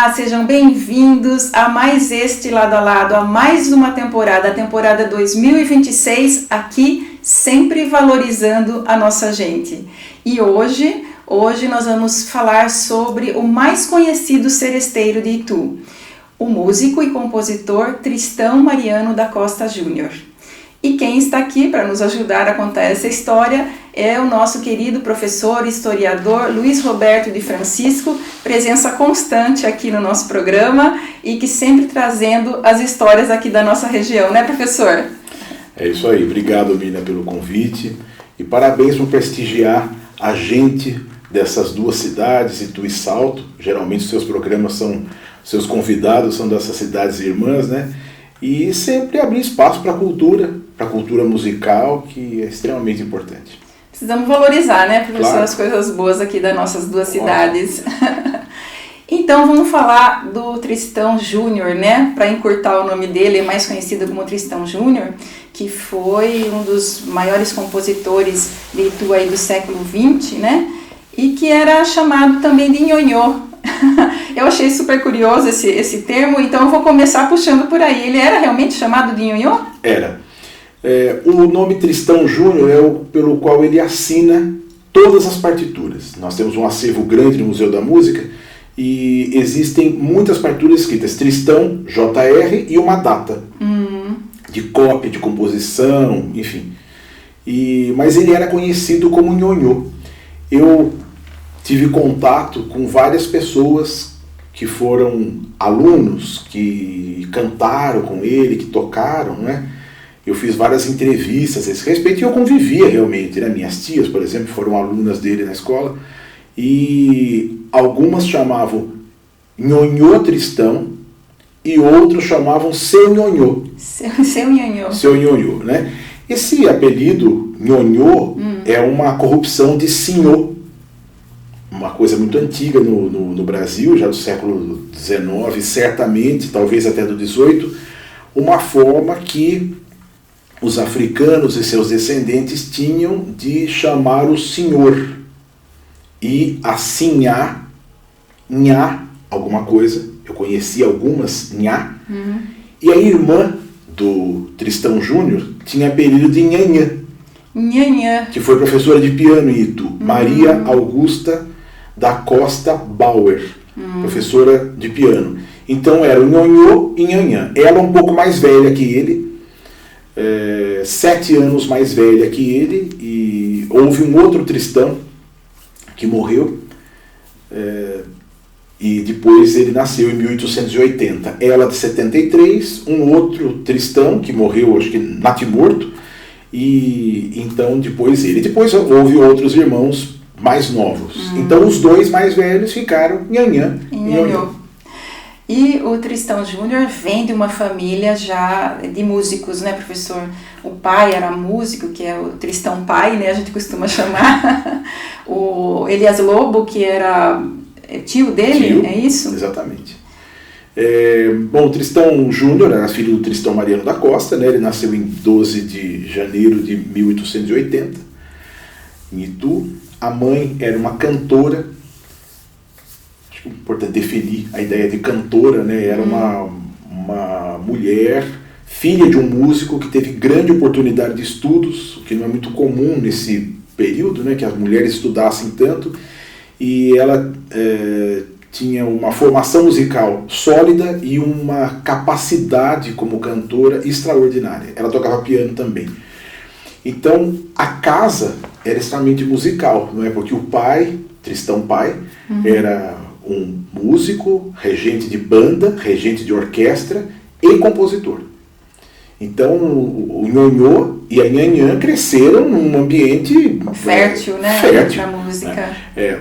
Olá, sejam bem-vindos a mais este Lado a Lado, a mais uma temporada, a temporada 2026, aqui sempre valorizando a nossa gente. E hoje nós vamos falar sobre o mais conhecido seresteiro de Itu, o músico e compositor Tristão Mariano da Costa Júnior. E quem está aqui para nos ajudar a contar essa história é o nosso querido professor e historiador Luiz Roberto de Francisco, presença constante aqui no nosso programa e que sempre trazendo as histórias aqui da nossa região, né, professor? É isso aí, obrigado, Mina, pelo convite e parabéns por prestigiar a gente dessas duas cidades, Itu e Salto. Geralmente os seus programas seus convidados são dessas cidades irmãs, né? E sempre abrir espaço para a cultura musical, que é extremamente importante. Precisamos valorizar, né, professor, Claro. As coisas boas aqui das nossas duas cidades. Então vamos falar do Tristão Júnior, né, para encurtar o nome dele, mais conhecido como Tristão Júnior, que foi um dos maiores compositores de Itu aí do século XX, né, e que era chamado também de nhonhô. Eu achei super curioso esse termo, então eu vou começar puxando por aí. Ele era realmente chamado de nhonhô? Era. O nome Tristão Júnior é o pelo qual ele assina todas as partituras. Nós temos um acervo grande no Museu da Música e existem muitas partituras escritas Tristão, JR e uma data de cópia, de composição, enfim. Mas ele era conhecido como nhonhô. Eu tive contato com várias pessoas que foram alunos, que cantaram com ele, que tocaram, né? Eu fiz várias entrevistas a esse respeito e eu convivia realmente, né? Minhas tias, por exemplo, foram alunas dele na escola e algumas chamavam nhonhô Tristão e outros chamavam seu nhonhô. Seu nhonhô. Seu nhonhô, né? Esse apelido nhonhô é uma corrupção de senhor, uma coisa muito antiga no Brasil, já do século XIX, certamente, talvez até do XVIII, uma forma que os africanos e seus descendentes tinham de chamar o senhor e assinhar, nhá, alguma coisa. Eu conheci algumas nhá. E a irmã do Tristão Júnior tinha apelido de nhanhã, Nhanhã. que foi professora de piano em Itu, Maria Augusta da Costa Bauer, professora de piano. Então era o nhonhô e nhanhã. Ela um pouco mais velha que ele, 7 anos mais velha que ele, e houve um outro Tristão que morreu, e depois ele nasceu em 1880. Ela de 73, um outro Tristão que morreu, acho que natimorto, e então depois ele. Depois houve outros irmãos mais novos. Então os dois mais velhos ficaram nhanhã e nhonhô. E o Tristão Júnior vem de uma família já de músicos, né, professor? O pai era músico, que é o Tristão Pai, né, a gente costuma chamar. O Elias Lobo, que era tio dele, é isso? Exatamente. Bom, o Tristão Júnior era filho do Tristão Mariano da Costa, né? Ele nasceu em 12 de janeiro de 1880, em Itu. A mãe era uma cantora. Acho que é importante definir a ideia de cantora, né? Era uma mulher, filha de um músico que teve grande oportunidade de estudos, o que não é muito comum nesse período, né? Que as mulheres estudassem tanto. E ela tinha uma formação musical sólida e uma capacidade como cantora extraordinária. Ela tocava piano também. Então, a casa era extremamente musical, não é? Porque o pai, Tristão Pai, era um músico, regente de banda, regente de orquestra e compositor. Então, o nhonhô e a nhanhã cresceram num ambiente fértil, né? Fértil, pra música. Né?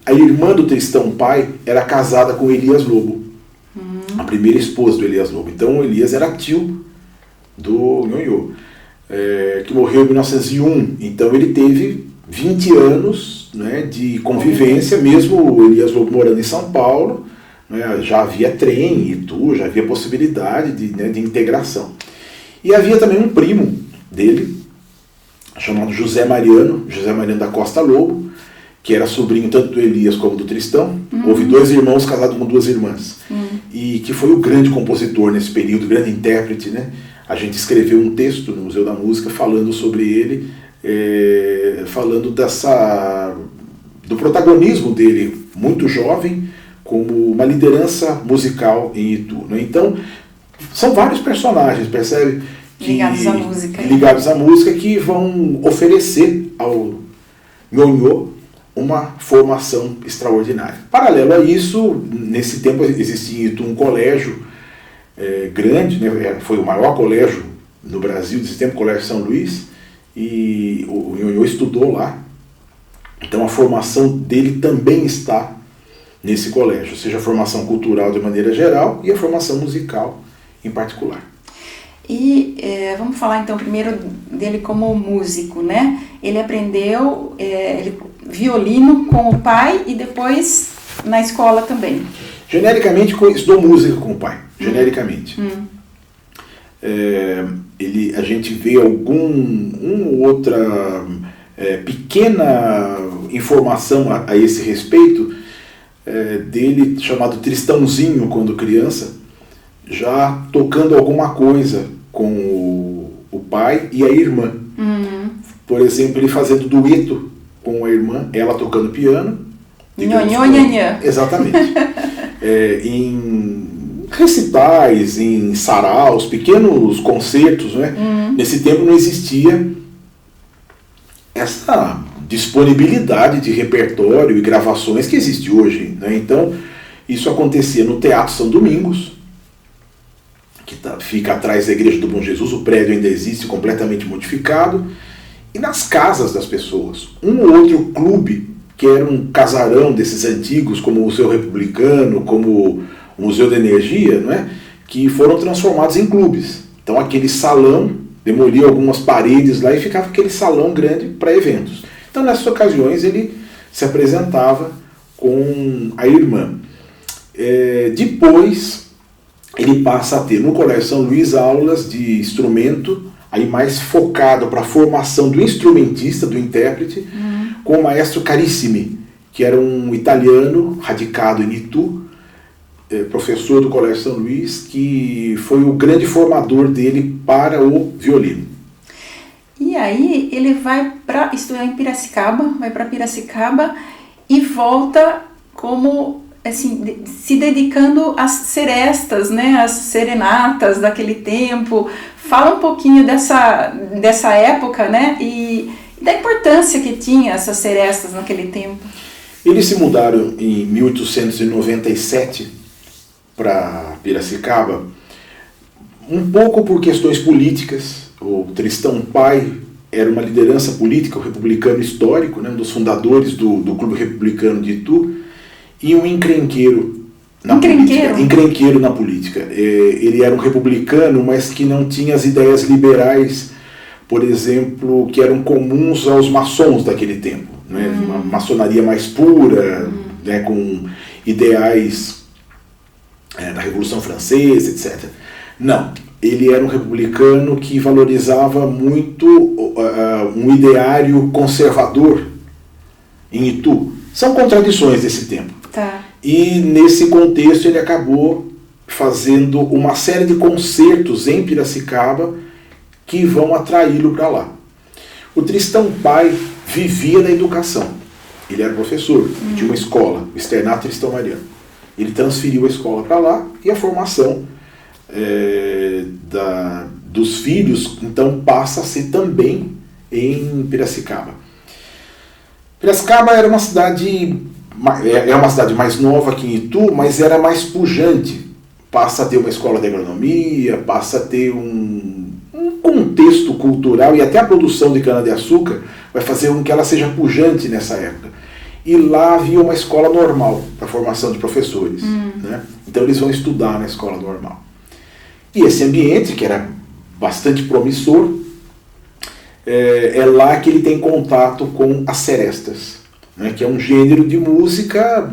A irmã do Tristão Pai era casada com Elias Lobo, a primeira esposa do Elias Lobo. Então, o Elias era tio do nhonhô. Que morreu em 1901, então ele teve 20 anos, né, de convivência, mesmo o Elias Lobo morando em São Paulo, né, já havia trem em Itu, já havia possibilidade de integração. E havia também um primo dele, chamado José Mariano da Costa Lobo, que era sobrinho tanto do Elias como do Tristão, Houve 2 irmãos casados com 2 irmãs. E que foi o grande compositor nesse período, grande intérprete, né? A gente escreveu um texto no Museu da Música falando sobre ele, falando do protagonismo dele, muito jovem, como uma liderança musical em Itu, né? Então, são vários personagens, percebe? Ligados à música, que vão oferecer ao Nhonhô uma formação extraordinária. Paralelo a isso, nesse tempo existia em Itu um colégio grande, né? Foi o maior colégio no Brasil desse tempo, o Colégio São Luís, e o Nhonhô estudou lá. Então a formação dele também está nesse colégio, seja a formação cultural de maneira geral e a formação musical em particular. E vamos falar então primeiro dele como músico, né? Ele aprendeu violino com o pai e depois na escola também. Genericamente estudou música com o pai, genericamente. A gente vê uma ou outra pequena informação a esse respeito dele, chamado Tristãozinho, quando criança, já tocando alguma coisa com o pai e a irmã. Por exemplo, ele fazendo dueto com a irmã, ela tocando piano. Nhonhô. Exatamente. Em recitais, em saraus, pequenos concertos, né? Nesse tempo não existia essa disponibilidade de repertório e gravações que existe hoje, né? Então, isso acontecia no Teatro São Domingos, que fica atrás da Igreja do Bom Jesus, o prédio ainda existe, completamente modificado, e nas casas das pessoas. Um ou outro clube, que era um casarão desses antigos, como o Museu Republicano, como o Museu da Energia, não é? Que foram transformados em clubes. Então aquele salão, demolia algumas paredes lá e ficava aquele salão grande para eventos. Então nessas ocasiões ele se apresentava com a irmã. Depois ele passa a ter no Colégio São Luís aulas de instrumento, aí mais focado para a formação do instrumentista, do intérprete, com o maestro Carissimi, que era um italiano radicado em Itu, professor do Colégio São Luís, que foi o grande formador dele para o violino. E aí ele vai para estudar em Piracicaba, e volta como assim, se dedicando às serestas, né, às serenatas daquele tempo. Fala um pouquinho dessa época, né, e da importância que tinha essas serestas naquele tempo. Eles se mudaram em 1897 para Piracicaba, um pouco por questões políticas. O Tristão pai era uma liderança política, o republicano histórico, né, um dos fundadores do Clube Republicano de Itu, e um encrenqueiro na política. Ele era um republicano, mas que não tinha as ideias liberais, por exemplo, que eram comuns aos maçons daquele tempo, né? Uma maçonaria mais pura, né, com ideais da Revolução Francesa, etc. Não, ele era um republicano que valorizava muito um ideário conservador em Itu. São contradições desse tempo. Tá. E nesse contexto ele acabou fazendo uma série de concertos em Piracicaba que vão atraí-lo para lá. O Tristão pai vivia da educação. Ele era professor de uma escola, o Externato Tristão Mariano. Ele transferiu a escola para lá e a formação dos filhos então passa a ser também em Piracicaba. Piracicaba era uma cidade mais nova que em Itu, mas era mais pujante. Passa a ter uma escola de agronomia, passa a ter um contexto cultural, e até a produção de cana-de-açúcar vai fazer com que ela seja pujante nessa época. E lá havia uma escola normal para a formação de professores. Né? Então eles vão estudar na escola normal. E esse ambiente, que era bastante promissor, é lá que ele tem contato com as serestas, né, que é um gênero de música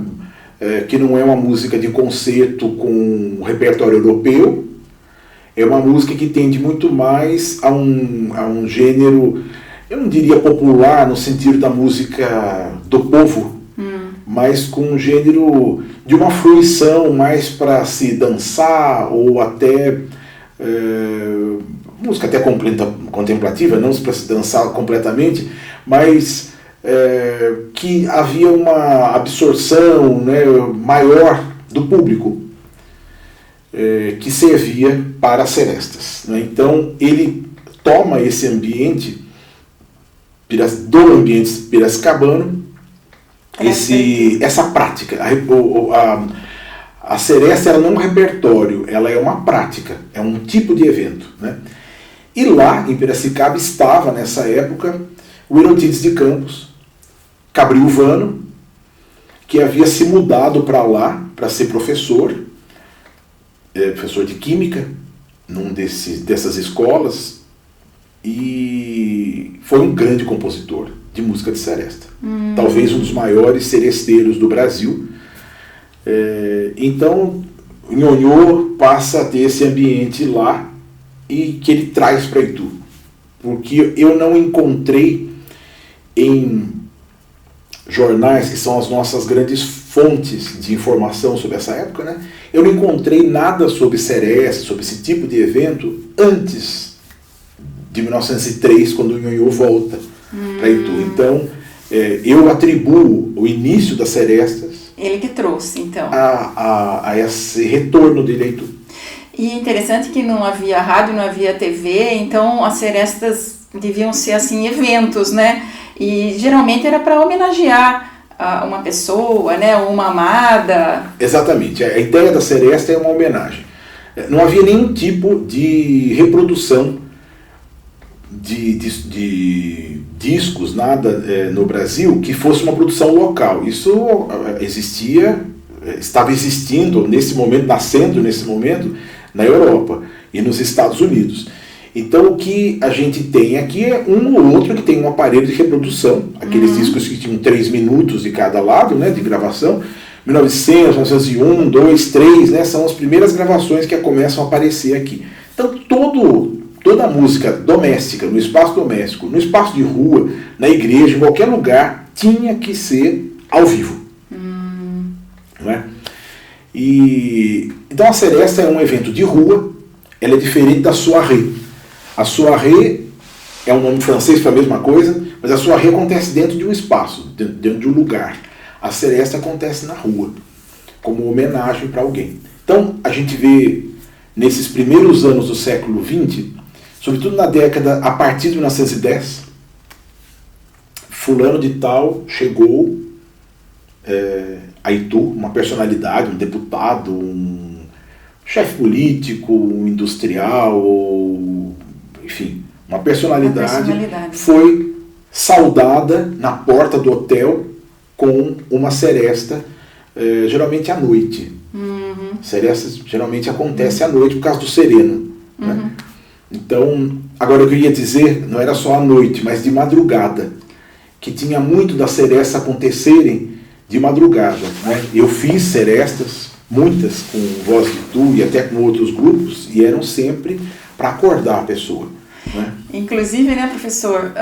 que não é uma música de concerto com um repertório europeu, é uma música que tende muito mais a um gênero, eu não diria popular no sentido da música do povo, mas com um gênero de uma fruição mais para se dançar ou até música até contemplativa, não para se dançar completamente, mas que havia uma absorção, né, maior do público que servia para as serestas, né? Então ele toma esse ambiente do ambiente piracicabano, essa prática. A seresta ela não é um repertório, ela é uma prática, é um tipo de evento, né? E lá em Piracicaba estava nessa época o Herotides de Campos, cabriúvano, que havia se mudado para lá para ser professor de química dessas escolas, e foi um grande compositor de música de seresta, talvez um dos maiores seresteiros do Brasil. Então o Nhonhô passa a ter esse ambiente lá e que ele traz para Itu, porque eu não encontrei em jornais, que são as nossas grandes fontes de informação sobre essa época, né? Eu não encontrei nada sobre seresta, sobre esse tipo de evento antes de 1903, quando o Nhonhô volta para Itu. Então eu atribuo o início das serestas, ele que trouxe, então, a esse retorno dele a Itu. E interessante que não havia rádio, não havia TV, então as serestas deviam ser assim eventos, né? E geralmente era para homenagear uma pessoa, né? Uma amada. Exatamente. A ideia da seresta é uma homenagem. Não havia nenhum tipo de reprodução de discos, nada no Brasil que fosse uma produção local. Isso estava existindo nesse momento, nascendo nesse momento na Europa e nos Estados Unidos. Então o que a gente tem aqui é um ou outro que tem um aparelho de reprodução, aqueles discos que tinham 3 minutos de cada lado, né, de gravação, 1900, 1901, 2, 3, né, são as primeiras gravações que começam a aparecer aqui. Então toda a música doméstica, no espaço doméstico, no espaço de rua, na igreja, em qualquer lugar, tinha que ser ao vivo. Não é? Então a seresta é um evento de rua, ela é diferente da soirée. A soirée é um nome francês para a mesma coisa, mas a soirée acontece dentro de um espaço, dentro de um lugar. A seresta acontece na rua, como homenagem para alguém. Então a gente vê nesses primeiros anos do século XX, sobretudo na década a partir de 1910, fulano de tal chegou a Itu, uma personalidade, um deputado, um chefe político, um industrial, enfim, uma personalidade foi saudada na porta do hotel com uma seresta, geralmente à noite. Serestas geralmente acontece à noite por causa do sereno. Né? Então, agora eu queria dizer, não era só à noite, mas de madrugada, que tinha muito das serestas acontecerem de madrugada. Né? Eu fiz serestas, muitas com Voz de Itu e até com outros grupos, e eram sempre para acordar a pessoa. Né? Inclusive, né, professor,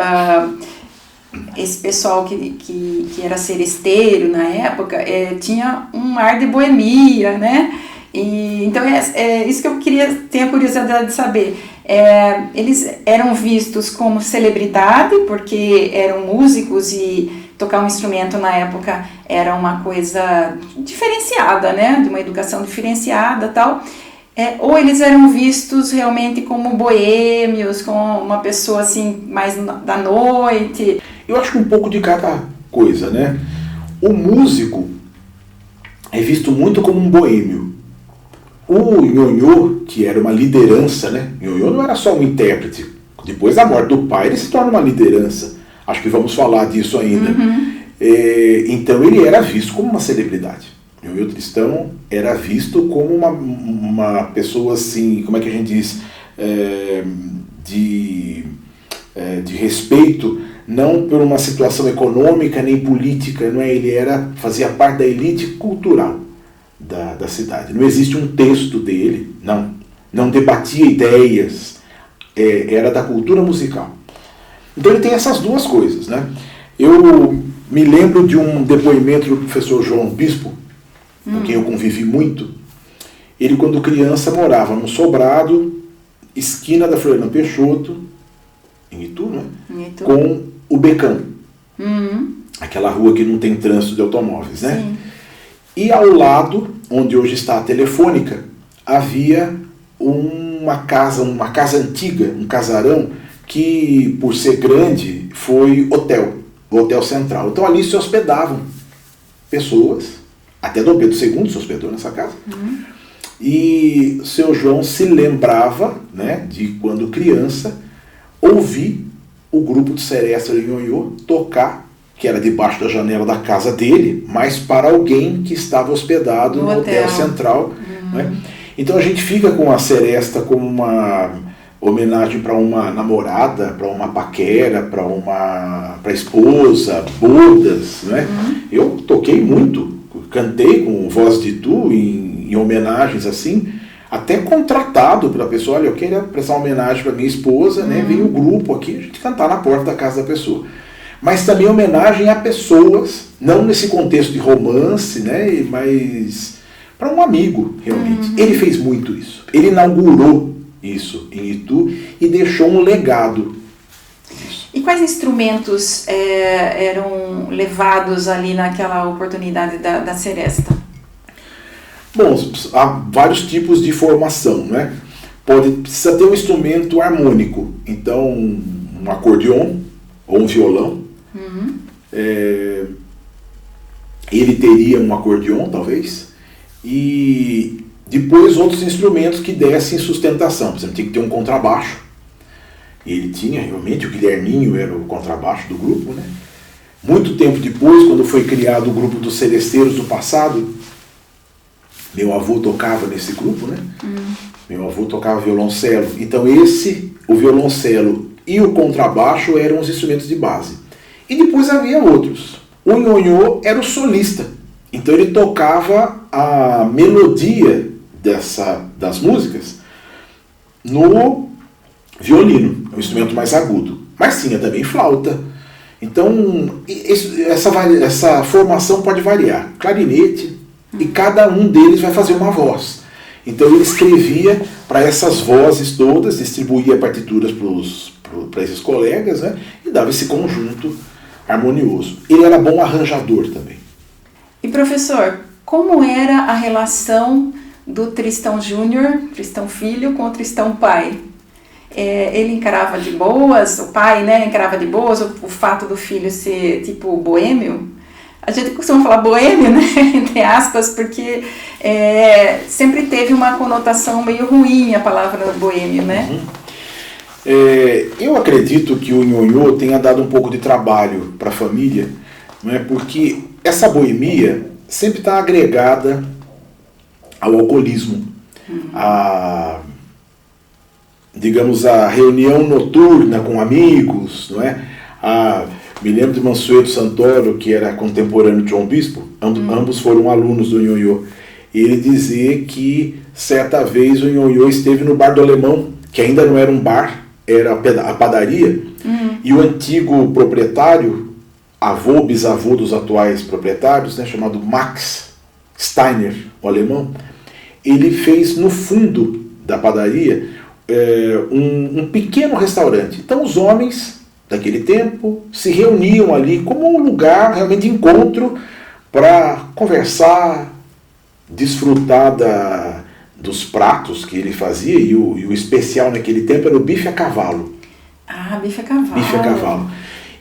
esse pessoal que era seresteiro na época tinha um ar de boemia, né? Então é isso que eu tenho a curiosidade de saber. Eles eram vistos como celebridade porque eram músicos e tocar um instrumento na época era uma coisa diferenciada, né? De uma educação diferenciada e tal. Ou eles eram vistos realmente como boêmios, como uma pessoa assim mais da noite. Eu acho que um pouco de cada coisa, né? O músico é visto muito como um boêmio. O Nhonhô, que era uma liderança, né? Nhonhô não era só um intérprete. Depois da morte do pai, ele se torna uma liderança. Acho que vamos falar disso ainda. Então ele era visto como uma celebridade. Nhonhô Tristão era visto como uma pessoa assim, como é que a gente diz, de respeito, não por uma situação econômica nem política, não é? Ele fazia parte da elite cultural da cidade. Não existe um texto dele, não debatia ideias, era da cultura musical. Então ele tem essas duas coisas, né? me lembro de um depoimento do professor João Bispo, com quem eu convivi muito. Ele, quando criança, morava num sobrado, esquina da Floriano Peixoto, em Itu, né? Itu. Com o Becão. Aquela rua que não tem trânsito de automóveis, né? Sim. E ao lado, onde hoje está a Telefônica, havia uma casa antiga, um casarão, que, por ser grande, foi hotel, o Hotel Central. Então ali se hospedavam pessoas, até Dom Pedro II se hospedou nessa casa. E o seu João se lembrava, né, de quando criança, ouvir o grupo de Seresta de Nhonhô tocar, que era debaixo da janela da casa dele, mas para alguém que estava hospedado no Hotel Central. Né? Então a gente fica com a Seresta como uma homenagem para uma namorada, para uma paquera, para esposa, bodas. Né? Eu toquei muito, cantei com voz de tu em homenagens assim, até contratado pela pessoa. Olha, eu queria prestar uma homenagem para minha esposa, né? Vem o grupo aqui, a gente cantar na porta da casa da pessoa. Mas também homenagem a pessoas, não nesse contexto de romance, né? Mas para um amigo, realmente. Ele fez muito isso. Ele inaugurou isso em Itu e deixou um legado. E quais instrumentos eram levados ali naquela oportunidade da Seresta? Bom, há vários tipos de formação, né? Precisa ter um instrumento harmônico, então um acordeon ou um violão. Ele teria um acordeon, talvez, e depois outros instrumentos que dessem sustentação. Por exemplo, tinha que ter um contrabaixo. E ele tinha, realmente, o Guilherminho era o contrabaixo do grupo, né? Muito tempo depois, quando foi criado o grupo dos Seresteiros do Passado, meu avô tocava nesse grupo, né? Meu avô tocava violoncelo. Então o violoncelo e o contrabaixo eram os instrumentos de base. E depois havia outros. O Nhonhô era o solista. Então ele tocava a melodia das músicas no violino, um instrumento mais agudo. Mas tinha também flauta. Então essa formação pode variar. Clarinete, e cada um deles vai fazer uma voz. Então ele escrevia para essas vozes todas, distribuía partituras para esses colegas, né, e dava esse conjunto harmonioso. Ele era bom arranjador também. E professor, como era a relação do Tristão Júnior, Tristão filho, com o Tristão pai? Ele encarava de boas, o pai, né, encarava de boas o fato do filho ser tipo boêmio? A gente costuma falar boêmio, né, entre aspas, porque sempre teve uma conotação meio ruim a palavra boêmio, né? Eu acredito que o Nhonhô tenha dado um pouco de trabalho para a família, né, porque essa boemia sempre está agregada ao alcoolismo, digamos, a reunião noturna com amigos, não é? Me lembro de Mansueto Santoro, que era contemporâneo de João Bispo, ambos foram alunos do Nhonhô. Ele dizia que certa vez o Nhonhô esteve no Bar do Alemão, que ainda não era um bar, era a padaria, e o antigo proprietário, bisavô dos atuais proprietários, né, chamado Max Steiner, o alemão, ele fez no fundo da padaria um pequeno restaurante. Então os homens daquele tempo se reuniam ali como um lugar realmente de encontro para conversar, desfrutar dos pratos que ele fazia, e o especial naquele tempo era o bife a cavalo. Bife a cavalo. Bife a cavalo.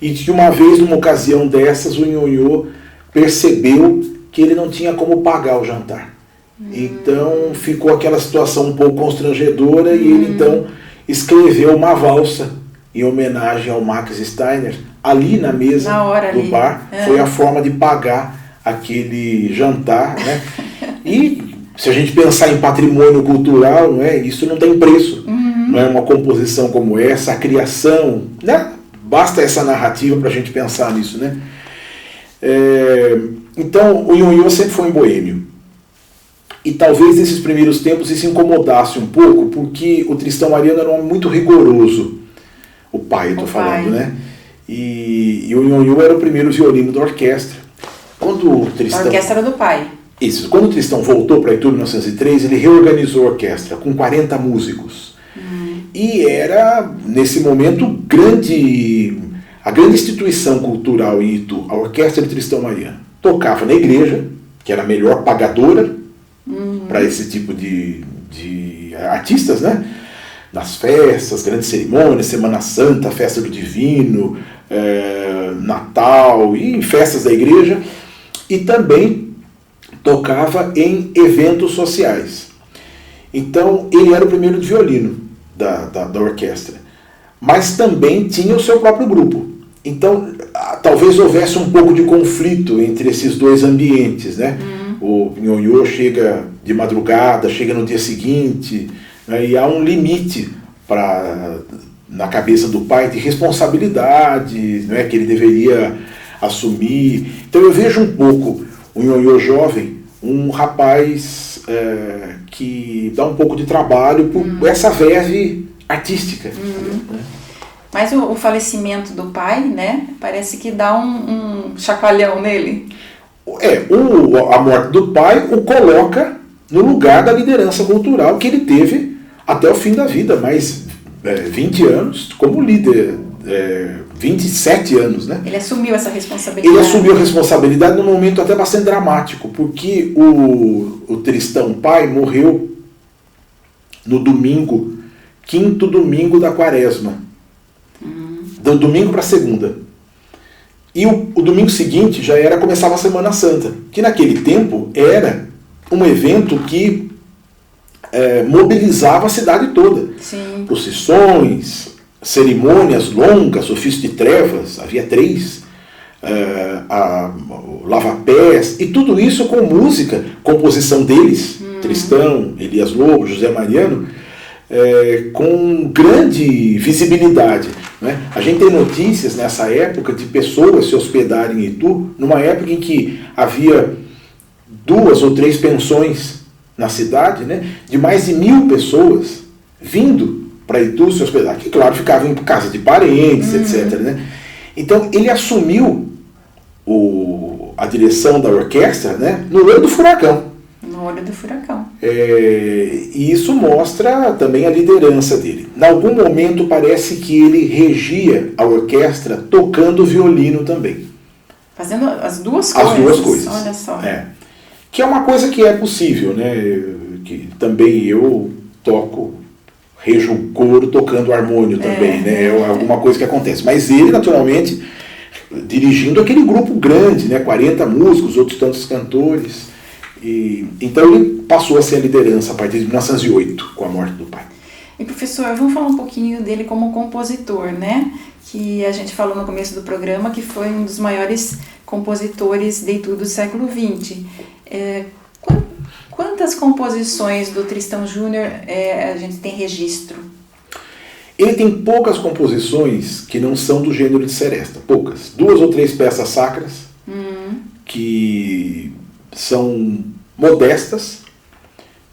E de uma vez, numa ocasião dessas, o Nhonhô percebeu que ele não tinha como pagar o jantar. Então ficou aquela situação um pouco constrangedora, e ele então escreveu uma valsa em homenagem ao Max Steiner, ali na mesa do bar. Foi a forma de pagar aquele jantar, né? E se a gente pensar em patrimônio cultural, não é? Isso não tem preço. Não é uma composição como essa, a criação, né? Basta essa narrativa para a gente pensar nisso, né? Então o Nhonhô sempre foi um boêmio. E talvez nesses primeiros tempos isso incomodasse um pouco, porque o Tristão Mariano era um homem muito rigoroso. O pai, eu estou falando, né? E o Nhonhô era o primeiro violino da orquestra. Quando o Tristão... A orquestra do pai. Isso. Quando o Tristão voltou para Itu em 1903, ele reorganizou a orquestra com 40 músicos. E era, nesse momento, a grande instituição cultural em Itu, a Orquestra de Tristão Mariano. Tocava na igreja, que era a melhor pagadora para esse tipo de artistas, né? Nas festas, grandes cerimônias, Semana Santa, Festa do Divino, Natal e em festas da igreja. E também tocava em eventos sociais. Então, ele era o primeiro de violino da orquestra. Mas também tinha o seu próprio grupo. Então, talvez houvesse um pouco de conflito entre esses dois ambientes, né? O Nhonhô chega de madrugada, chega no dia seguinte, né? E há um limite na cabeça do pai de responsabilidade, né? Que ele deveria assumir. Então eu vejo um pouco o Nhonhô jovem, um rapaz que dá um pouco de trabalho por essa verve artística. Né? Mas o falecimento do pai, né, parece que dá um chacoalhão nele. A morte do pai o coloca no lugar da liderança cultural que ele teve até o fim da vida, mais 20 anos como líder, 27 anos, né? Ele assumiu essa responsabilidade. Ele assumiu a responsabilidade num momento até bastante dramático, porque o Tristão pai morreu no domingo, quinto domingo da quaresma. Do domingo para segunda. E o domingo seguinte já começava a Semana Santa, que naquele tempo era um evento que mobilizava a cidade toda. Sim. Procissões, cerimônias longas, ofício de trevas, havia 3, lava-pés, e tudo isso com música, composição deles, Tristão, Elias Lobo, José Mariano, com grande visibilidade. Né? A gente tem notícias nessa época de pessoas se hospedarem em Itu, numa época em que havia 2 ou 3 pensões na cidade, né? De mais de 1.000 pessoas vindo para Itu se hospedar, que claro ficavam em casa de parentes, etc. Né? Então ele assumiu a direção da orquestra, né? No olho do furacão. No olho do furacão. E isso mostra também a liderança dele. Em algum momento parece que ele regia a orquestra tocando violino também. Fazendo as duas coisas. As duas coisas. Olha só. Que é uma coisa que é possível, né? Que também eu toco, rejo o coro tocando harmônio também, né? É alguma coisa que acontece. Mas ele, naturalmente, dirigindo aquele grupo grande, né? 40 músicos, outros tantos cantores. Então ele passou a ser a liderança a partir de 1908, com a morte do pai. E professor, vamos falar um pouquinho dele como compositor, né? Que a gente falou no começo do programa que foi um dos maiores compositores de Itu do século XX. Quantas composições do Tristão Júnior a gente tem registro? Ele tem poucas composições que não são do gênero de seresta, poucas. 2 ou 3 peças sacras que são modestas.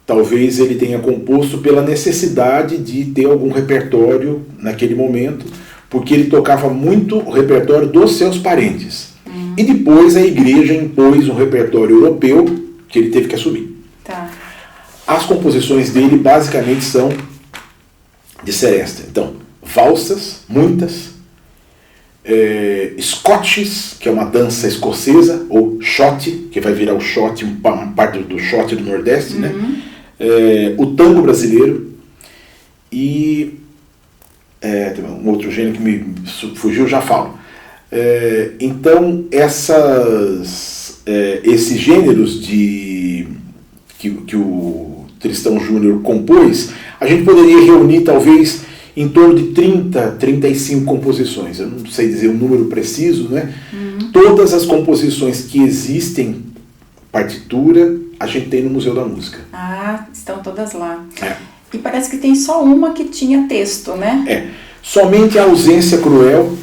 Talvez ele tenha composto pela necessidade de ter algum repertório naquele momento, porque ele tocava muito o repertório dos seus parentes. E depois a igreja impôs um repertório europeu que ele teve que assumir. Tá. As composições dele basicamente são de seresta. Então, valsas, muitas, Scotches, que é uma dança escocesa, ou shot, que vai virar o shot, uma parte do shot do Nordeste, né? O tango brasileiro e um outro gênero que me fugiu, já falo. Então, esses gêneros que o Tristão Júnior compôs, a gente poderia reunir talvez em torno de 30, 35 composições. Eu não sei dizer o número preciso, né? Todas as composições que existem, partitura, a gente tem no Museu da Música. Ah, estão todas lá. E parece que tem só uma que tinha texto, né? Somente a Ausência Cruel.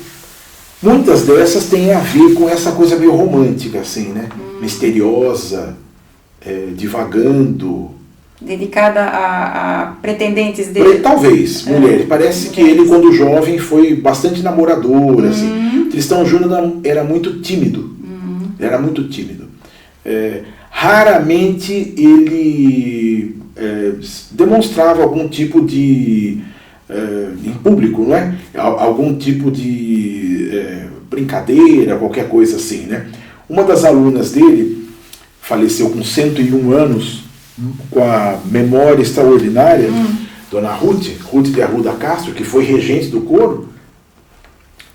Muitas dessas têm a ver com essa coisa meio romântica, assim, né? Misteriosa, divagando. Dedicada a pretendentes dele? Talvez, mulheres. Parece que ele, quando jovem, foi bastante namorador, assim. Tristão Júnior era muito tímido. Era muito tímido. Raramente ele demonstrava algum tipo de... em público, não é? Algum tipo de brincadeira, qualquer coisa assim, né? Uma das alunas dele faleceu com 101 anos, com a memória extraordinária, Dona Ruth de Arruda Castro, que foi regente do coro,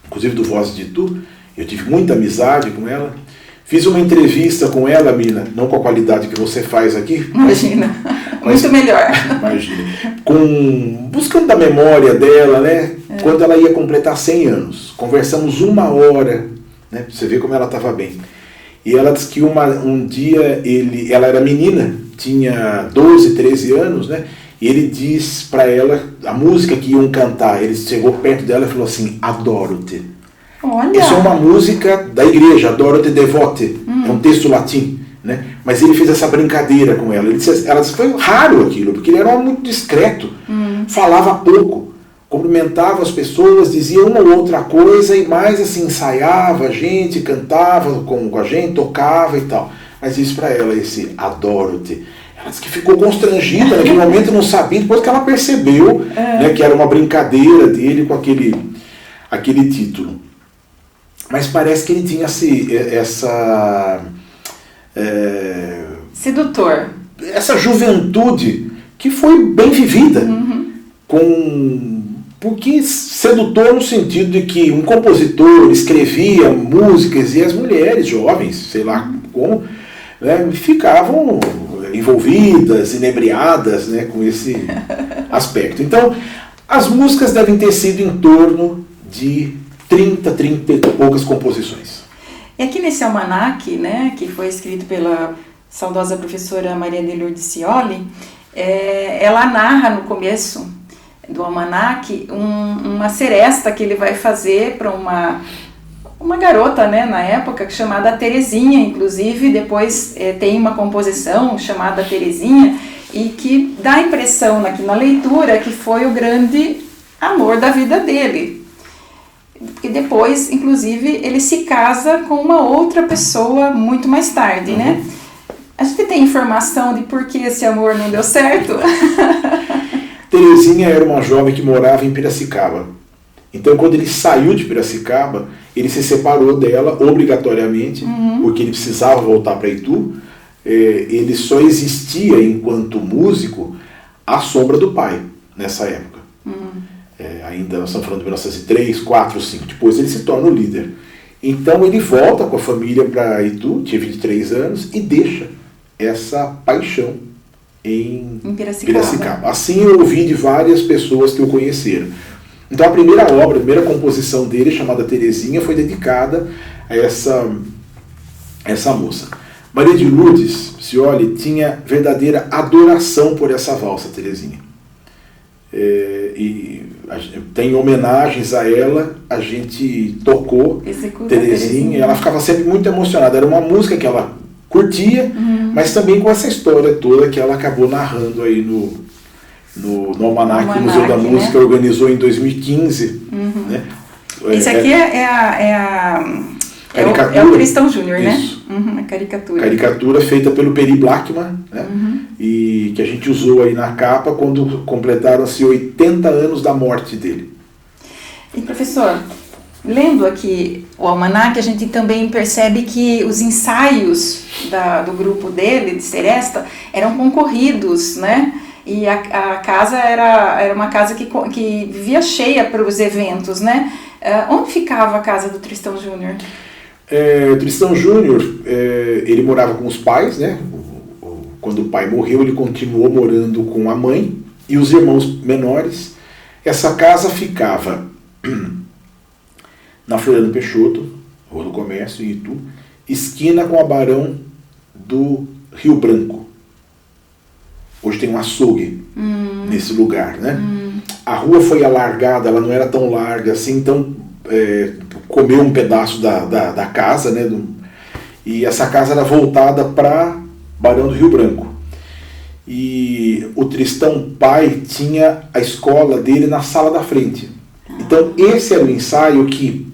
inclusive do Voz de Tu. Eu tive muita amizade com ela. Fiz uma entrevista com ela, Mina, não com a qualidade que você faz aqui. Imagina, muito melhor. Imagina. Buscando da memória dela, né? Quando ela ia completar 100 anos. Conversamos 1 hora, né? Pra você ver como ela estava bem. E ela disse que um dia ela era menina, tinha 12, 13 anos, né? E ele diz para ela a música que iam cantar. Ele chegou perto dela e falou assim: Adoro-te. Olha. Isso é uma música da igreja, Adoro-te devote. É um texto latim, né? Mas ele fez essa brincadeira com ela. Ela disse, foi raro aquilo, porque ele era um homem muito discreto, falava pouco, cumprimentava as pessoas, dizia uma ou outra coisa e mais assim, ensaiava a gente, cantava com a gente, tocava e tal. Mas isso para ela, esse Adoro-te. Ela disse que ficou constrangida, naquele momento não sabia, depois que ela percebeu, né, que era uma brincadeira dele com aquele título. Mas parece que ele tinha sedutor. Essa juventude que foi bem vivida. Porque sedutor no sentido de que um compositor escrevia músicas e as mulheres jovens, sei lá como, né, ficavam envolvidas, inebriadas, né, com esse aspecto. Então, as músicas devem ter sido em torno de 30 e poucas composições. E aqui nesse almanaque, né, que foi escrito pela saudosa professora Maria de Lourdes Scioli, ela narra no começo do almanaque uma seresta que ele vai fazer para uma garota, né, na época, chamada Terezinha, inclusive depois tem uma composição chamada Terezinha, e que dá a impressão aqui na leitura que foi o grande amor da vida dele. Porque depois, inclusive, ele se casa com uma outra pessoa muito mais tarde, né? A gente tem informação de por que esse amor não deu certo? Terezinha era uma jovem que morava em Piracicaba. Então, quando ele saiu de Piracicaba, ele se separou dela obrigatoriamente, porque ele precisava voltar para Itu. Ele só existia enquanto músico à sombra do pai, nessa época. Ainda nós estamos falando de 1903, 4, 5. Depois ele se torna o líder. Então ele volta com a família para Itu, tinha 23 anos, e deixa essa paixão em Piracicaba. Assim eu ouvi de várias pessoas que o conheceram. Então a primeira obra, a primeira composição dele, chamada Terezinha, foi dedicada a essa moça. Maria de Lourdes Scioli tinha verdadeira adoração por essa valsa, Terezinha. E tem homenagens a ela, a gente tocou Terezinha, ela ficava sempre muito emocionada. Era uma música que ela curtia, mas também com essa história toda que ela acabou narrando aí no Almanaque que o Museu da Música, né, organizou em 2015. Né? Esse aqui é o Tristão Júnior, né? A caricatura. Caricatura feita pelo Peri Blackman, né? E que a gente usou aí na capa quando completaram-se 80 anos da morte dele. E professor, lendo aqui o almanaque, a gente também percebe que os ensaios do grupo dele, de Seresta, eram concorridos, né? E a casa era uma casa que vivia cheia para os eventos, né? Onde ficava a casa do Tristão Júnior? Tristão Júnior, ele morava com os pais, né? Quando o pai morreu, ele continuou morando com a mãe e os irmãos menores. Essa casa ficava na Floriano Peixoto, Rua do Comércio, em Itu, esquina com a Barão do Rio Branco. Hoje tem um açougue nesse lugar, né? A rua foi alargada, ela não era tão larga assim, então comeu um pedaço da casa, né? E essa casa era voltada para Barão do Rio Branco. E o Tristão pai tinha a escola dele na sala da frente. Então esse era o ensaio que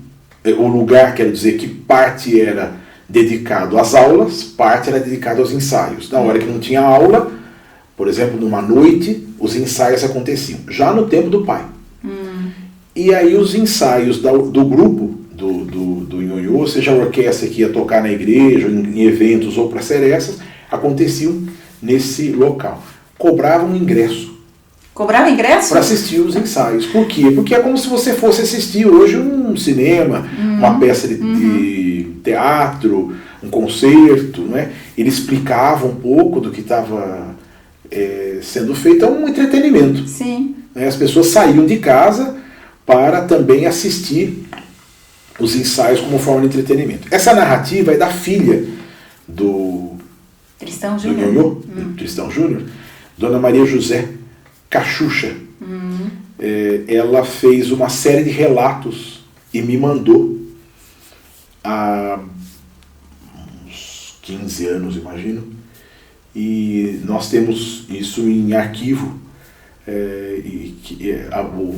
o lugar, quero dizer, que parte era dedicado às aulas, parte era dedicado aos ensaios. Na hora que não tinha aula, por exemplo, numa noite, os ensaios aconteciam, já no tempo do pai. E aí os ensaios do grupo, do Nhonhô, seja a orquestra que ia tocar na igreja, em eventos ou para seressas, aconteciam nesse local. Cobravam um ingresso. Cobrava ingresso? Para assistir os ensaios. Por quê? Porque é como se você fosse assistir hoje um cinema, uma peça de teatro, um concerto, né? Ele explicava um pouco do que estava sendo feito, é um entretenimento. Sim. As pessoas saíam de casa para também assistir os ensaios como forma de entretenimento. Essa narrativa é da filha do Tristão Júnior. Nhonhô, do Tristão Júnior, Dona Maria José Cachucha. Ela fez uma série de relatos e me mandou há uns 15 anos, imagino, e nós temos isso em arquivo.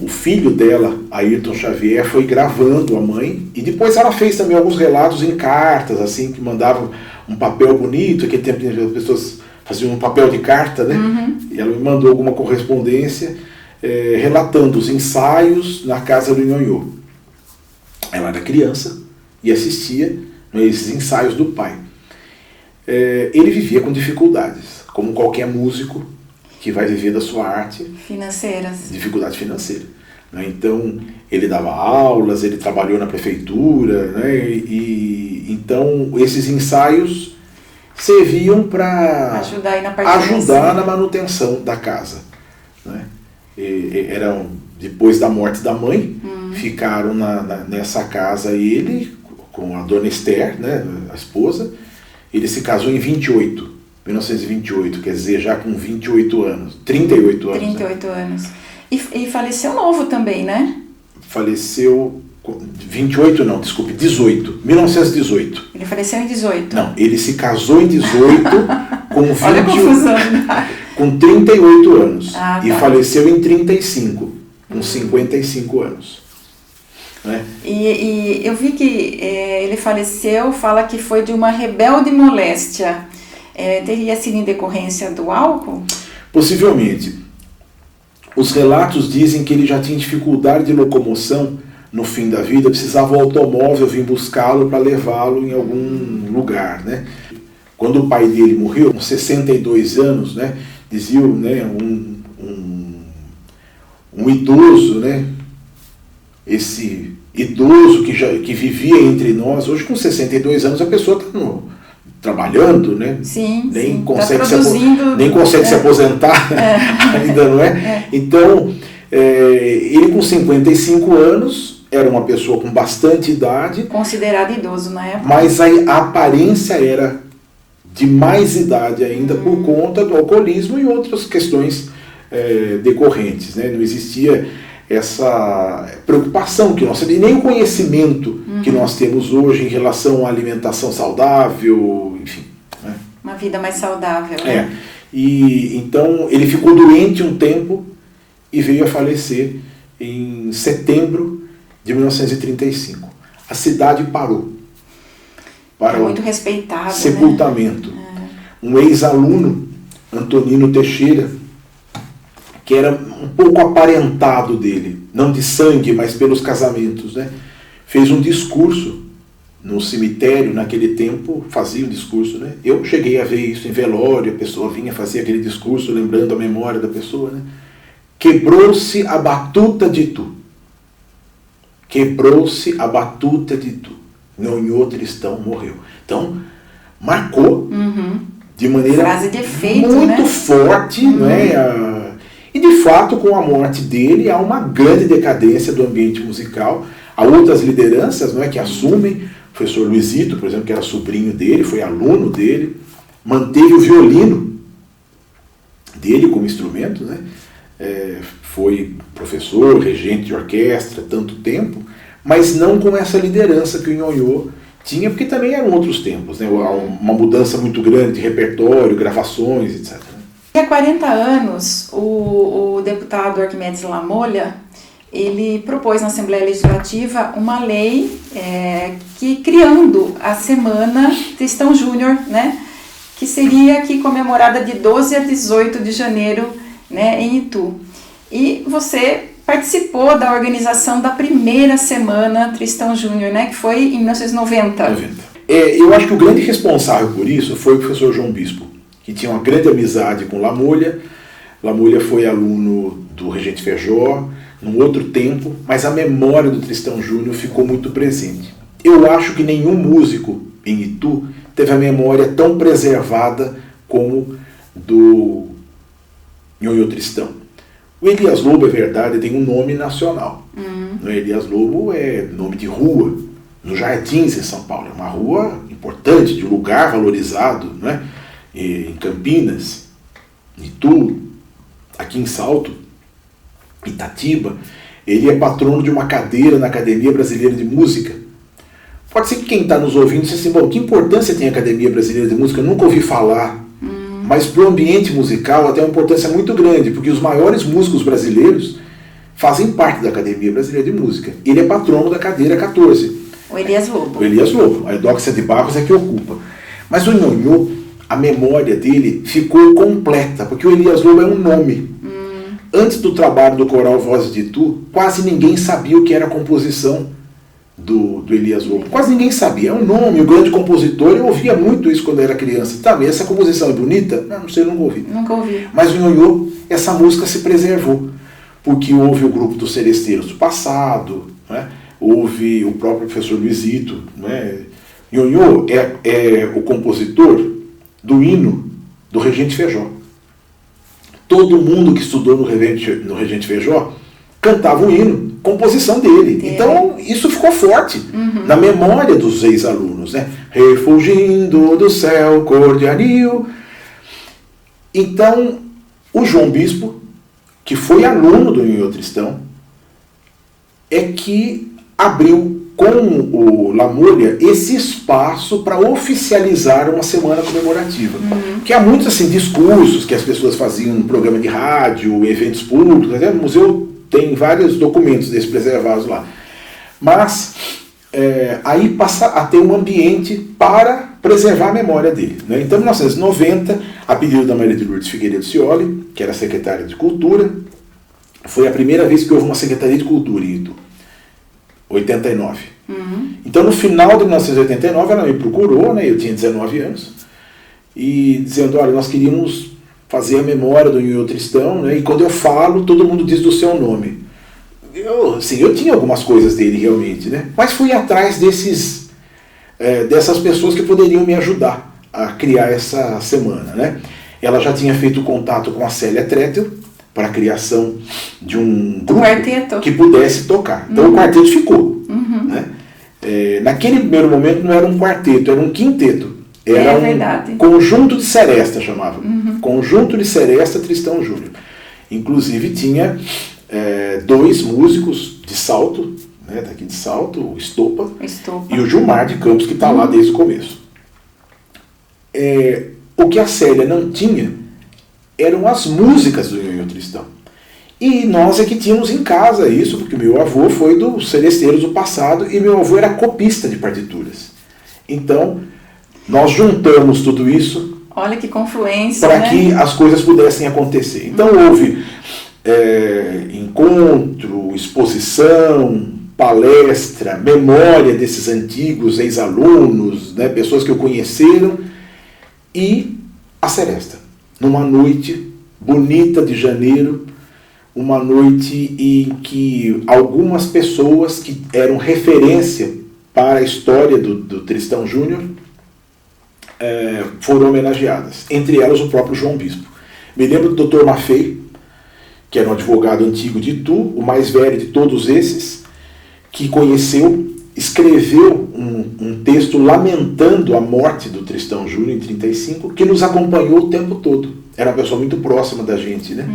O filho dela, Ayrton Xavier, foi gravando a mãe, e depois ela fez também alguns relatos em cartas, assim, que mandavam um papel bonito. Aquele tempo as pessoas faziam um papel de carta, né? E ela me mandou alguma correspondência relatando os ensaios na casa do Nhonhô. Ela era criança e assistia esses ensaios do pai. Ele vivia com dificuldades, como qualquer músico que vai viver da sua arte. Financeiras. Dificuldade financeira. Né? Então, ele dava aulas, ele trabalhou na prefeitura, né? Então esses ensaios serviam para ajudar na manutenção da casa. Né? Eram, depois da morte da mãe, ficaram nessa casa ele, com a dona Esther, né, a esposa. Ele se casou em 1928, quer dizer, já com 28 anos, 38 anos. 38 anos. E faleceu novo também, né? Faleceu, 28 não, desculpe, 1918. Ele faleceu em 18. Não, ele se casou em 18 com 28, olha a confusão. Com 38 anos. Tá. E faleceu em 35, com 55 anos. Né? E eu vi que ele faleceu, fala que foi de uma rebelde moléstia. Teria sido em decorrência do álcool? Possivelmente. Os relatos dizem que ele já tinha dificuldade de locomoção no fim da vida, precisava o automóvel vir buscá-lo para levá-lo em algum lugar. Né? Quando o pai dele morreu, com 62 anos, né, diziam, né, um idoso, né, esse idoso que vivia entre nós, hoje com 62 anos a pessoa está trabalhando, né? Sim, nem sim. consegue, se aposentar ainda, não é? Então, ele com 55 anos era uma pessoa com bastante idade. Considerado idoso na época. Mas a aparência era de mais idade ainda por conta do alcoolismo e outras questões decorrentes, né? Não existia essa preocupação que nós temos, e nem o conhecimento que nós temos hoje em relação à alimentação saudável, enfim. Né? Uma vida mais saudável. Né? E então ele ficou doente um tempo e veio a falecer em setembro de 1935. A cidade parou para muito respeitado, sepultamento. Né? Um ex-aluno, Antonino Teixeira, que era um pouco aparentado dele, não de sangue, mas pelos casamentos, né? Fez um discurso no cemitério, naquele tempo, fazia um discurso, né? Eu cheguei a ver isso em velório, a pessoa vinha fazer aquele discurso, lembrando a memória da pessoa, né? Quebrou-se a batuta de tu. Quebrou-se a batuta de tu. Nhonhô Tristão morreu. Então, marcou de maneira frase de efeito, muito forte, né? E de fato, com a morte dele, há uma grande decadência do ambiente musical. Há outras lideranças, não é, que assumem. O professor Luizito, por exemplo, que era sobrinho dele, foi aluno dele, manteve o violino dele como instrumento, né? Foi professor, regente de orquestra, tanto tempo, mas não com essa liderança que o Nhonhô tinha, porque também eram outros tempos, né? Uma mudança muito grande de repertório, gravações, etc. Há 40 anos, o deputado Arquimedes Lamolha, ele propôs na Assembleia Legislativa uma lei que criando a Semana Tristão Júnior, né, que seria aqui comemorada de 12 a 18 de janeiro, né, em Itu. E você participou da organização da primeira Semana Tristão Júnior, né, que foi em 1990. Eu acho que o grande responsável por isso foi o professor João Bispo, que tinha uma grande amizade com Lamolha. Lamolha foi aluno do Regente Feijó, num outro tempo, mas a memória do Tristão Júnior ficou muito presente. Eu acho que nenhum músico em Itu teve a memória tão preservada como do Nhonhô Tristão. O Elias Lobo, é verdade, tem um nome nacional. O Elias Lobo é nome de rua, nos Jardins, em São Paulo. É uma rua importante, de um lugar valorizado, né? Em Campinas, em Itu, aqui em Salto, Itatiba. Ele é patrono de uma cadeira na Academia Brasileira de Música. Pode ser que quem está nos ouvindo disse assim, bom, que importância tem a Academia Brasileira de Música? Eu nunca ouvi falar. Mas para o ambiente musical ela tem uma importância muito grande, porque os maiores músicos brasileiros fazem parte da Academia Brasileira de Música. Ele é patrono da cadeira 14. O Elias Lobo. O Elias Lobo. A Eudóxia de Barros é que ocupa. Mas o Nhonhô, a memória dele ficou completa, porque o Elias Lobo é um nome. Antes do trabalho do Coral Vozes de Itu, quase ninguém sabia o que era a composição do Elias Lobo. Quase ninguém sabia. É um nome, o grande compositor. Eu ouvia muito isso quando eu era criança. Tá, mas essa composição é bonita? Não sei, eu nunca ouvi. Nunca ouvi. Mas o Nhonhô, essa música se preservou. Porque houve o grupo dos Seresteiros do passado, né? Houve o próprio professor Luizito. Né? Nhonhô é o compositor do hino do Regente Feijó. Todo mundo que estudou no Regente Feijó cantava o hino, composição dele. Então, isso ficou forte na memória dos ex-alunos, né? Refugindo do céu cor de anil. Então, o João Bispo, que foi aluno do Nhonhô Tristão, é que abriu com o Lamolha esse espaço para oficializar uma semana comemorativa. Que há muitos assim, discursos que as pessoas faziam no programa de rádio, eventos públicos, até no museu tem vários documentos desses preservados lá. Mas aí passa a ter um ambiente para preservar a memória dele. Né? Então, em 1990, a pedido da Maria de Lourdes Figueiredo Scioli, que era secretária de Cultura, foi a primeira vez que houve uma Secretaria de Cultura em Itu. 89. Então, no final de 1989, ela me procurou, né? Eu tinha 19 anos, e dizendo, olha, nós queríamos fazer a memória do Nhonhô Tristão, né? E quando eu falo, todo mundo diz do seu nome. Eu tinha algumas coisas dele realmente, né? Mas fui atrás dessas pessoas que poderiam me ajudar a criar essa semana, né? Ela já tinha feito contato com a Célia Trettel para a criação de um grupo que pudesse tocar. Então o quarteto ficou. Né? Naquele primeiro momento não era um quarteto, era um quinteto. Era um conjunto de seresta, chamava. Conjunto de seresta Tristão Júnior. Inclusive tinha 2 músicos de Salto, né, daqui de Salto, o Estopa. E o Gilmar de Campos, que está lá desde o começo. O que a Célia não tinha eram as músicas do Nhonhô Tristão. E nós é que tínhamos em casa isso, porque meu avô foi dos Seresteiros do passado e meu avô era copista de partituras. Então, nós juntamos tudo isso. Olha que confluência, para que as coisas pudessem acontecer. Então houve encontro, exposição, palestra, memória desses antigos ex-alunos, né, pessoas que o conheceram, e a seresta. Numa noite bonita de janeiro, uma noite em que algumas pessoas que eram referência para a história do Tristão Júnior foram homenageadas, entre elas o próprio João Bispo. Me lembro do Dr. Maffei, que era um advogado antigo de Itu, o mais velho de todos esses, que conheceu, escreveu um texto lamentando a morte do Tristão Júnior em 1935, que nos acompanhou o tempo todo. Era uma pessoa muito próxima da gente, né?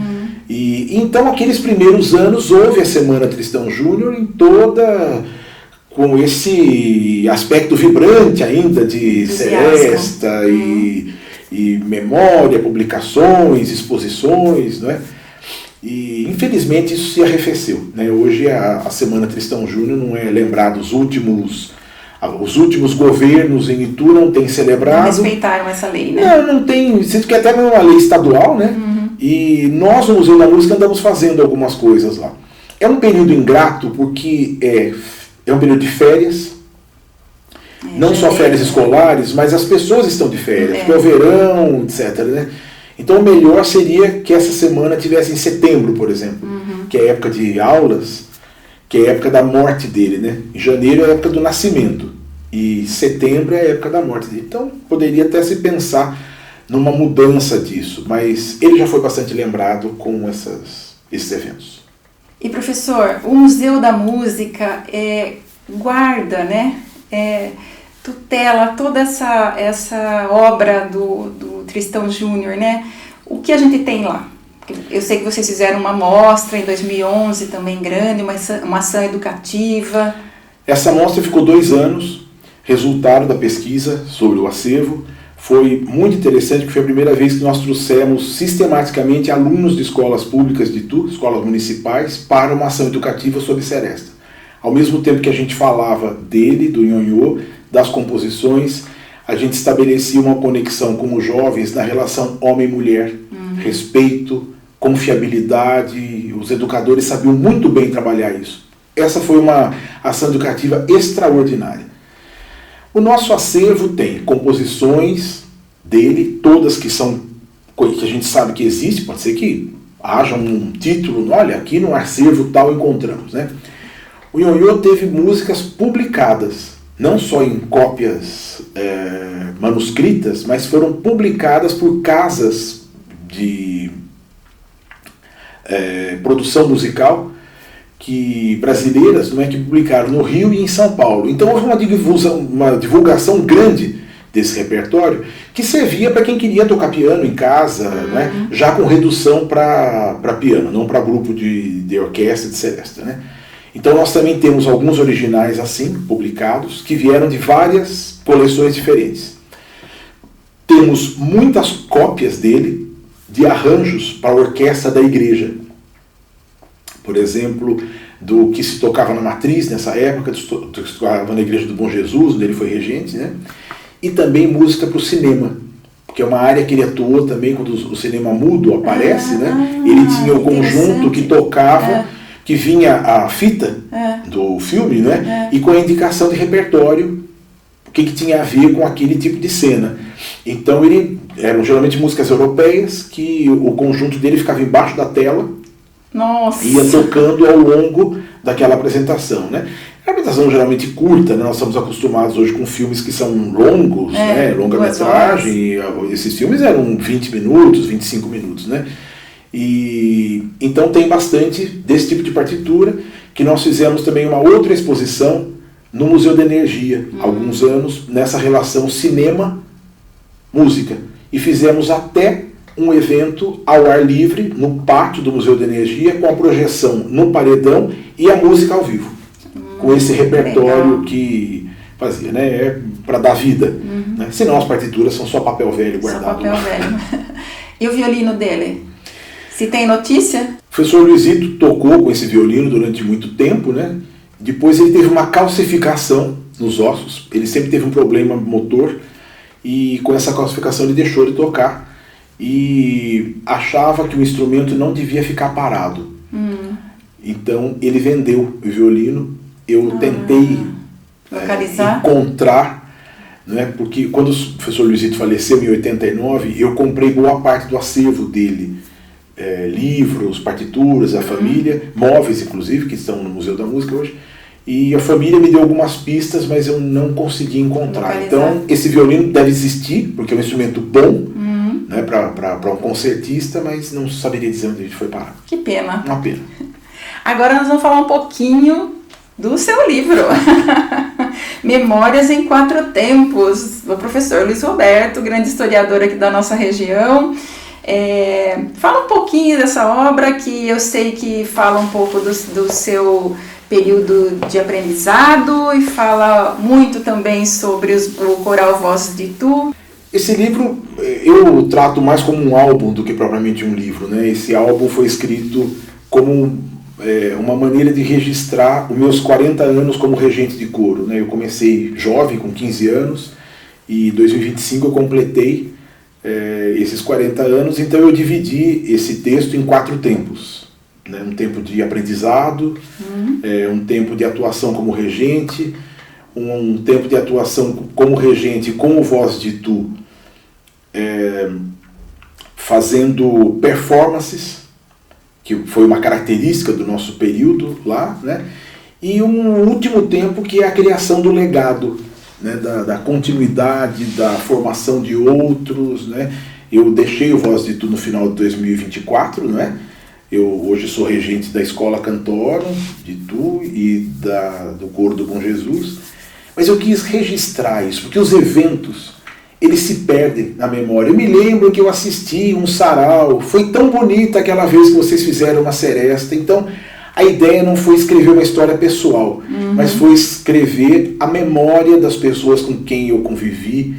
E então, aqueles primeiros anos, houve a Semana Tristão Júnior em toda, com esse aspecto vibrante ainda de seresta e memória, publicações, exposições, né? E infelizmente isso se arrefeceu, né? Hoje a Semana Tristão Júnior não é lembrado, os últimos governos em Itu não têm celebrado. Não respeitaram essa lei, né? Não tem, sinto que até é uma lei estadual, né? E nós no Museu da Música andamos fazendo algumas coisas lá. É um período ingrato porque é um período de férias, não só férias escolares, mas as pessoas estão de férias, porque é o verão, etc, né? Então o melhor seria que essa semana tivesse em setembro, por exemplo, que é a época de aulas, que é a época da morte dele, né? Em janeiro é a época do nascimento e setembro é a época da morte dele. Então poderia até se pensar numa mudança disso, mas ele já foi bastante lembrado com esses eventos. E professor, o Museu da Música guarda, né? Tutela toda essa obra do Tristão Júnior, né? O que a gente tem lá? Eu sei que vocês fizeram uma mostra em 2011 também grande, uma ação educativa. Essa mostra ficou 2 anos, resultado da pesquisa sobre o acervo. Foi muito interessante, porque foi a primeira vez que nós trouxemos sistematicamente alunos de escolas públicas de Itu, escolas municipais, para uma ação educativa sobre Seresta. Ao mesmo tempo que a gente falava dele, do Nhonhô, das composições, a gente estabelecia uma conexão com os jovens na relação homem-mulher, respeito, confiabilidade. Os educadores sabiam muito bem trabalhar isso. Essa foi uma ação educativa extraordinária. O nosso acervo tem composições dele, todas que a gente sabe que existe, pode ser que haja um título, olha, aqui no acervo tal encontramos, né? O Nhonhô teve músicas publicadas, não só em cópias manuscritas, mas foram publicadas por casas de produção musical brasileiras, não é, que publicaram no Rio e em São Paulo. Então houve uma divulgação grande desse repertório que servia para quem queria tocar piano em casa, né, já com redução para piano, não para grupo de orquestra de Seresta, né? Então nós também temos alguns originais assim, publicados, que vieram de várias coleções diferentes. Temos muitas cópias dele de arranjos para a orquestra da igreja. Por exemplo, do que se tocava na Matriz nessa época, do que se tocava na Igreja do Bom Jesus, onde ele foi regente, né? E também música para o cinema, que é uma área que ele atuou também quando o cinema mudo aparece, né? Ele tinha o conjunto que tocava, que vinha a fita do filme, né? E com a indicação de repertório, o que tinha a ver com aquele tipo de cena. Então eram geralmente músicas europeias, que o conjunto dele ficava embaixo da tela, nossa, ia tocando ao longo daquela apresentação, né? A apresentação geralmente curta, né? Nós estamos acostumados hoje com filmes que são longos, né? Longa-metragem. Esses filmes eram 20 minutos, 25 minutos, né? E então tem bastante desse tipo de partitura, que nós fizemos também uma outra exposição no Museu da Energia, há alguns anos, nessa relação cinema-música. E fizemos até um evento ao ar livre, no pátio do Museu da Energia, com a projeção no paredão e a música ao vivo. Com esse repertório legal que fazia, né? Para dar vida. Né? Senão as partituras são só papel velho guardado. Só papel velho. E o violino dele? Se tem notícia? O professor Luizito tocou com esse violino durante muito tempo, né? Depois ele teve uma calcificação nos ossos. Ele sempre teve um problema motor e com essa calcificação ele deixou de tocar. E achava que o instrumento não devia ficar parado. Então ele vendeu o violino. Eu tentei encontrar, né, porque quando o professor Luizito faleceu em 89, eu comprei boa parte do acervo dele, livros, partituras, a família, móveis inclusive, que estão no Museu da Música hoje, e a família me deu algumas pistas, mas eu não consegui encontrar. Então esse violino deve existir, porque é um instrumento bom, né, para um concertista, mas não saberia dizer onde ele foi parar. Que pena. Uma pena. Agora nós vamos falar um pouquinho do seu livro, Memórias em Quatro Tempos, do professor Luiz Roberto, grande historiador aqui da nossa região. Fala um pouquinho dessa obra, que eu sei que fala um pouco do seu período de aprendizado e fala muito também sobre o Coral Vozes de Itu. Esse livro eu trato mais como um álbum do que propriamente um livro, né? Esse álbum foi escrito como uma maneira de registrar os meus 40 anos como regente de coro, né? Eu comecei jovem, com 15 anos, e em 2025 eu completei esses 40 anos, então eu dividi esse texto em 4 tempos. Né? Um tempo de aprendizado, um tempo de atuação como regente, um tempo de atuação como regente com o Voz de Tu, fazendo performances, que foi uma característica do nosso período lá, né? E um último tempo que é a criação do legado, né? da continuidade, da formação de outros, né? Eu deixei o Voz de Tu no final de 2024, né? Eu hoje sou regente da Escola Cantorum de Tu e do Coro do Bom Jesus, mas eu quis registrar isso, porque os eventos, eles se perdem na memória. Eu me lembro que eu assisti um sarau, foi tão bonita aquela vez que vocês fizeram uma seresta. Então, a ideia não foi escrever uma história pessoal, mas foi escrever a memória das pessoas com quem eu convivi,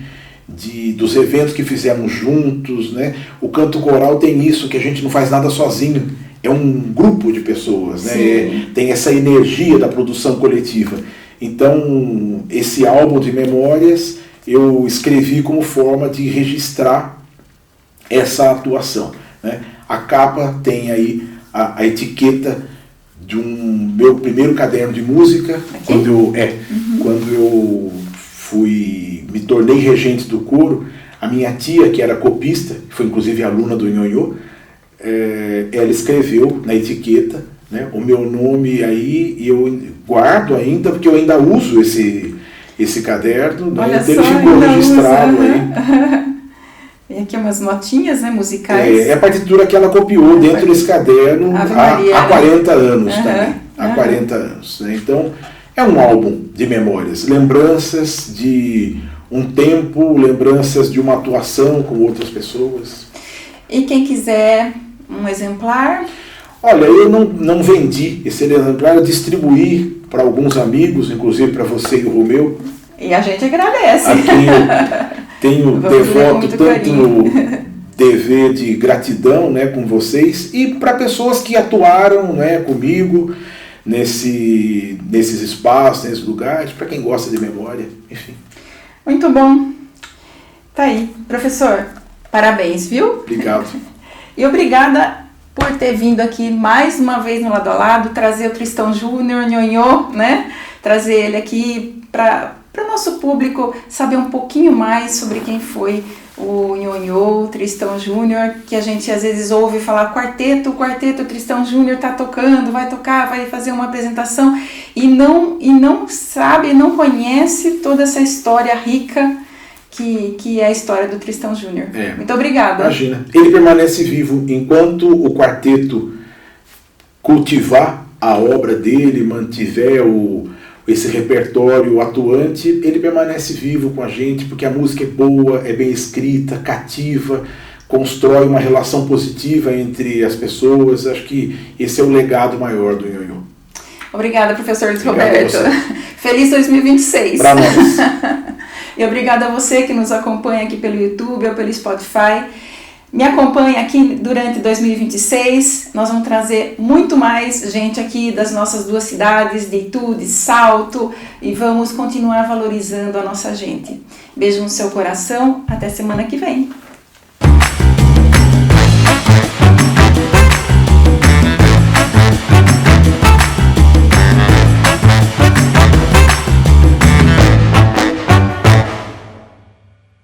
dos eventos que fizemos juntos, né? O canto coral tem isso, que a gente não faz nada sozinho, é um grupo de pessoas, né? Tem essa energia da produção coletiva. Então, esse álbum de memórias eu escrevi como forma de registrar essa atuação, né? A capa tem aí a etiqueta de um meu primeiro caderno de música, quando eu me tornei regente do coro. A minha tia, que era copista, que foi inclusive aluna do Nhonhô, ela escreveu na etiqueta, né, o meu nome aí, e eu guardo ainda, porque eu ainda uso esse caderno, né? Então ele ficou registrado aí. Tem aqui umas notinhas, né, musicais. É a partitura que ela copiou dentro desse caderno há 40 anos também. Há 40 anos. Né? Então, é um álbum de memórias, lembranças de um tempo, lembranças de uma atuação com outras pessoas. E quem quiser um exemplar? Olha, eu não vendi esse exemplar, eu distribuí para alguns amigos, inclusive para você e o Romeu. E a gente agradece. A quem eu tenho devoto tanto dever de gratidão, né, com vocês, e para pessoas que atuaram, né, comigo nesses espaços, nesses lugares, para quem gosta de memória, enfim. Muito bom. Tá aí. Professor, parabéns, viu? Obrigado. E obrigada por ter vindo aqui mais uma vez no Lado a Lado, trazer o Tristão Júnior, Nhonhô, né? Trazer ele aqui para o nosso público saber um pouquinho mais sobre quem foi o Nhonhô, o Tristão Júnior, que a gente às vezes ouve falar quarteto, o Tristão Júnior tá tocando, vai tocar, vai fazer uma apresentação e não sabe, não conhece toda essa história rica que é a história do Tristão Júnior. Muito obrigada. Imagina. Ele permanece vivo enquanto o quarteto cultivar a obra dele, mantiver esse repertório atuante, ele permanece vivo com a gente, porque a música é boa, é bem escrita, cativa, constrói uma relação positiva entre as pessoas. Acho que esse é o legado maior do Nhonhô. Obrigada, professor Luiz Roberto. Feliz 2026. Para nós. E obrigada a você que nos acompanha aqui pelo YouTube ou pelo Spotify. Me acompanhe aqui durante 2026. Nós vamos trazer muito mais gente aqui das nossas duas cidades, de Itu, de Salto, e vamos continuar valorizando a nossa gente. Beijo no seu coração. Até semana que vem.